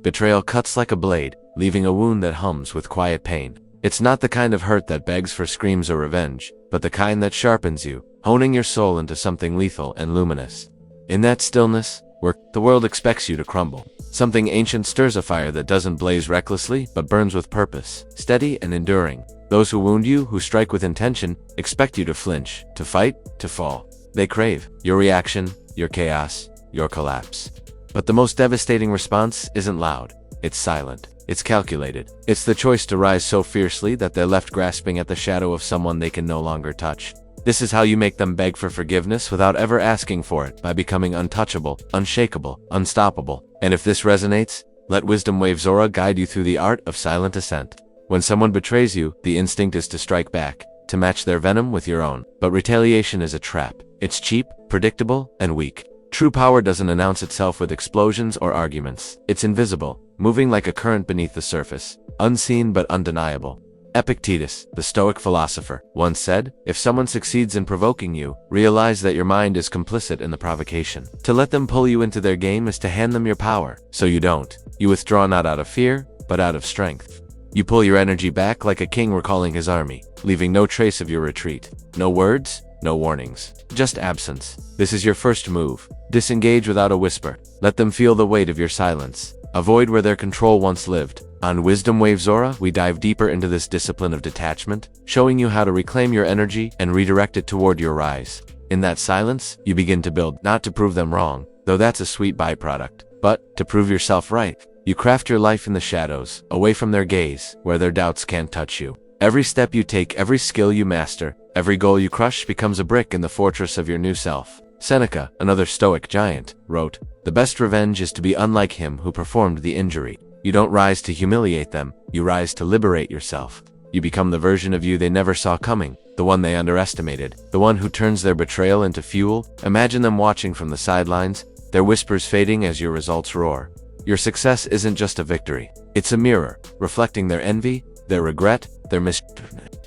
Betrayal cuts like a blade, leaving a wound that hums with quiet pain. It's not the kind of hurt that begs for screams or revenge, but the kind that sharpens you, honing your soul into something lethal and luminous. In that stillness, where the world expects you to crumble, something ancient stirs a fire that doesn't blaze recklessly but burns with purpose, steady and enduring. Those who wound you, who strike with intention, expect you to flinch, to fight, to fall. They crave your reaction, your chaos, your collapse. But the most devastating response isn't loud. It's silent. It's calculated. It's the choice to rise so fiercely that they're left grasping at the shadow of someone they can no longer touch. This is how you make them beg for forgiveness without ever asking for it, by becoming untouchable, unshakable, unstoppable. And if this resonates, let WisdomWavesAura guide you through the art of silent ascent. When someone betrays you, the instinct is to strike back, to match their venom with your own. But retaliation is a trap. It's cheap, predictable, and weak. True power doesn't announce itself with explosions or arguments. It's invisible, moving like a current beneath the surface, unseen but undeniable. Epictetus, the Stoic philosopher, once said, "If someone succeeds in provoking you, realize that your mind is complicit in the provocation. To let them pull you into their game is to hand them your power, so you don't. You withdraw not out of fear, but out of strength. You pull your energy back like a king recalling his army, leaving no trace of your retreat. No words, no warnings, just absence. This is your first move. Disengage without a whisper. Let them feel the weight of your silence. Avoid where their control once lived." On WisdomWavesAura, we dive deeper into this discipline of detachment, showing you how to reclaim your energy and redirect it toward your rise. In that silence, you begin to build, not to prove them wrong, though that's a sweet byproduct, but to prove yourself right. You craft your life in the shadows, away from their gaze, where their doubts can't touch you. Every step you take, every skill you master, every goal you crush becomes a brick in the fortress of your new self. Seneca, another Stoic giant, wrote, "The best revenge is to be unlike him who performed the injury." You don't rise to humiliate them, you rise to liberate yourself. You become the version of you they never saw coming, the one they underestimated, the one who turns their betrayal into fuel. Imagine them watching from the sidelines, their whispers fading as your results roar. Your success isn't just a victory, it's a mirror, reflecting their envy, their regret, their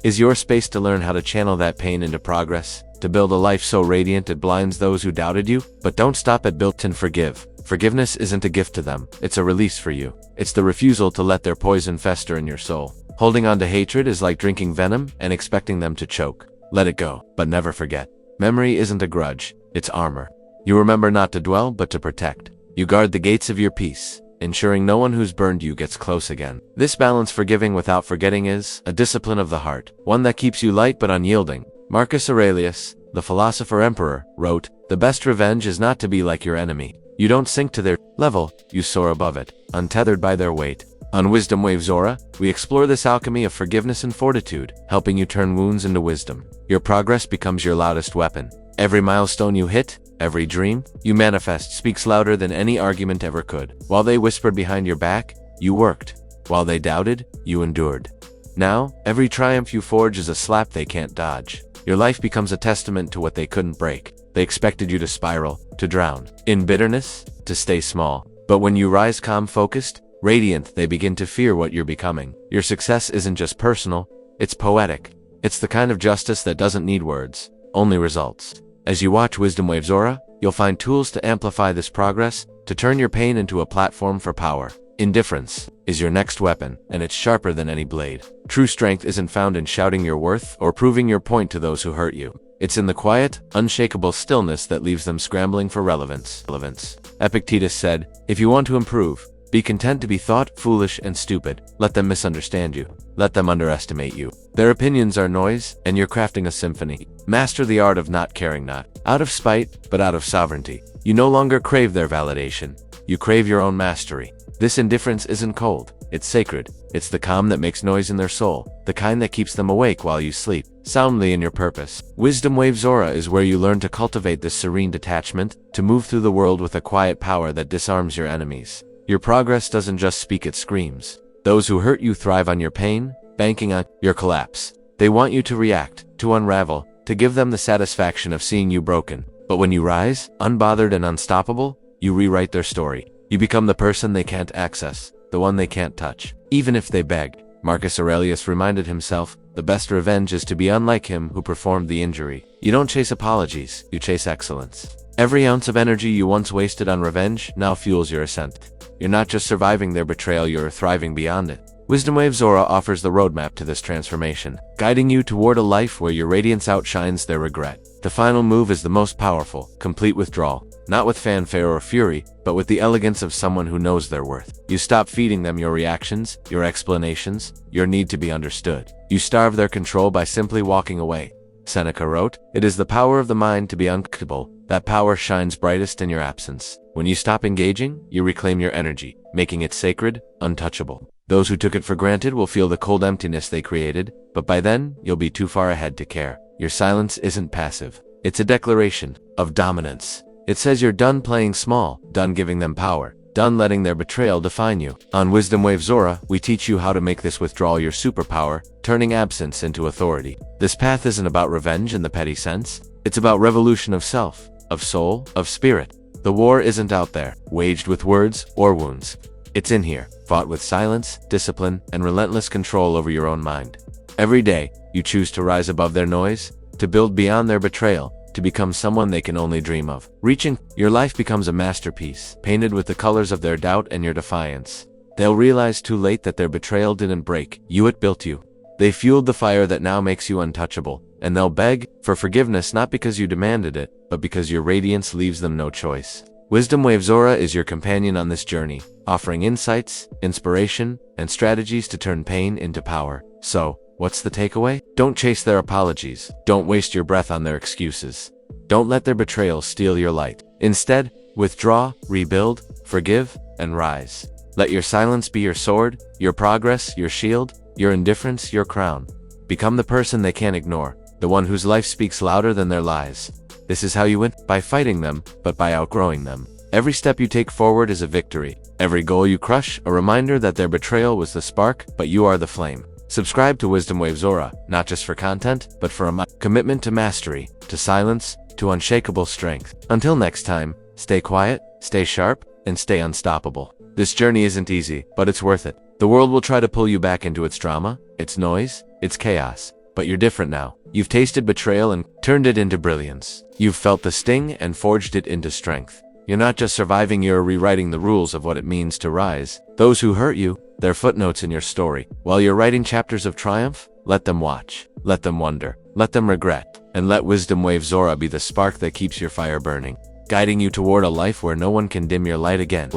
Is your space to learn how to channel that pain into progress, to build a life so radiant it blinds those who doubted you? But don't stop at built and forgive. Forgiveness isn't a gift to them, it's a release for you. It's the refusal to let their poison fester in your soul. Holding on to hatred is like drinking venom and expecting them to choke. Let it go, but never forget. Memory isn't a grudge, it's armor. You remember not to dwell, but to protect. You guard the gates of your peace, ensuring no one who's burned you gets close again. This balance, forgiving without forgetting, is a discipline of the heart, one that keeps you light but unyielding. Marcus Aurelius, the philosopher emperor, wrote, "The best revenge is not to be like your enemy. You don't sink to their level, you soar above it, untethered by their weight." On WisdomWavesAura, we explore this alchemy of forgiveness and fortitude, helping you turn wounds into wisdom. Your progress becomes your loudest weapon. Every milestone you hit, every dream you manifest speaks louder than any argument ever could. While they whispered behind your back, you worked. While they doubted, you endured. Now, every triumph you forge is a slap they can't dodge. Your life becomes a testament to what they couldn't break. They expected you to spiral, to drown in bitterness, to stay small. But when you rise calm, focused, radiant, they begin to fear what you're becoming. Your success isn't just personal, it's poetic. It's the kind of justice that doesn't need words, only results. As you watch WisdomWavesAura, you'll find tools to amplify this progress, to turn your pain into a platform for power. Indifference is your next weapon, and it's sharper than any blade. True strength isn't found in shouting your worth or proving your point to those who hurt you. It's in the quiet, unshakable stillness that leaves them scrambling for relevance. Epictetus said, "If you want to improve, be content to be thought foolish and stupid. Let them misunderstand you. Let them underestimate you. Their opinions are noise, and you're crafting a symphony. Master the art of not caring, not out of spite, but out of sovereignty. You no longer crave their validation. You crave your own mastery. This indifference isn't cold, it's sacred. It's the calm that makes noise in their soul, the kind that keeps them awake while you sleep soundly in your purpose. WisdomWavesAura is where you learn to cultivate this serene detachment, to move through the world with a quiet power that disarms your enemies. Your progress doesn't just speak, it screams. Those who hurt you thrive on your pain, banking on your collapse. They want you to react, to unravel, to give them the satisfaction of seeing you broken. But when you rise, unbothered and unstoppable, you rewrite their story. You become the person they can't access, the one they can't touch, even if they beg. Marcus Aurelius reminded himself, "The best revenge is to be unlike him who performed the injury." You don't chase apologies, you chase excellence. Every ounce of energy you once wasted on revenge now fuels your ascent. You're not just surviving their betrayal, you're thriving beyond it. WisdomWavesAura offers the roadmap to this transformation, guiding you toward a life where your radiance outshines their regret. The final move is the most powerful, complete withdrawal. Not with fanfare or fury, but with the elegance of someone who knows their worth. You stop feeding them your reactions, your explanations, your need to be understood. You starve their control by simply walking away. Seneca wrote, "It is the power of the mind to be uncomfortable. That power shines brightest in your absence." When you stop engaging, you reclaim your energy, making it sacred, untouchable. Those who took it for granted will feel the cold emptiness they created, but by then, you'll be too far ahead to care. Your silence isn't passive. It's a declaration of dominance. It says you're done playing small, done giving them power, done letting their betrayal define you. On WisdomWavesAura, we teach you how to make this withdrawal your superpower, turning absence into authority. This path isn't about revenge in the petty sense. It's about revolution of self, of soul, of spirit. The war isn't out there, waged with words or wounds. It's in here, fought with silence, discipline, and relentless control over your own mind. Every day, you choose to rise above their noise, to build beyond their betrayal, to become someone they can only dream of. Your life becomes a masterpiece, painted with the colors of their doubt and your defiance. They'll realize too late that their betrayal didn't break you, it built you. They fueled the fire that now makes you untouchable, and they'll beg for forgiveness not because you demanded it, but because your radiance leaves them no choice. WisdomWavesAura is your companion on this journey, offering insights, inspiration, and strategies to turn pain into power. So, what's the takeaway? Don't chase their apologies. Don't waste your breath on their excuses. Don't let their betrayal steal your light. Instead, withdraw, rebuild, forgive, and rise. Let your silence be your sword, your progress, your shield, your indifference, your crown. Become the person they can't ignore, the one whose life speaks louder than their lies. This is how you win, by fighting them, but by outgrowing them. Every step you take forward is a victory. Every goal you crush, a reminder that their betrayal was the spark, but you are the flame. Subscribe to WisdomWavesAura, not just for content, but for a commitment to mastery, to silence, to unshakable strength. Until next time, stay quiet, stay sharp, and stay unstoppable. This journey isn't easy, but it's worth it. The world will try to pull you back into its drama, its noise, its chaos. But you're different now. You've tasted betrayal and turned it into brilliance. You've felt the sting and forged it into strength. You're not just surviving, you're rewriting the rules of what it means to rise. Those who hurt you, they're footnotes in your story. While you're writing chapters of triumph, let them watch, let them wonder, let them regret, and let WisdomWavesAura be the spark that keeps your fire burning, guiding you toward a life where no one can dim your light again.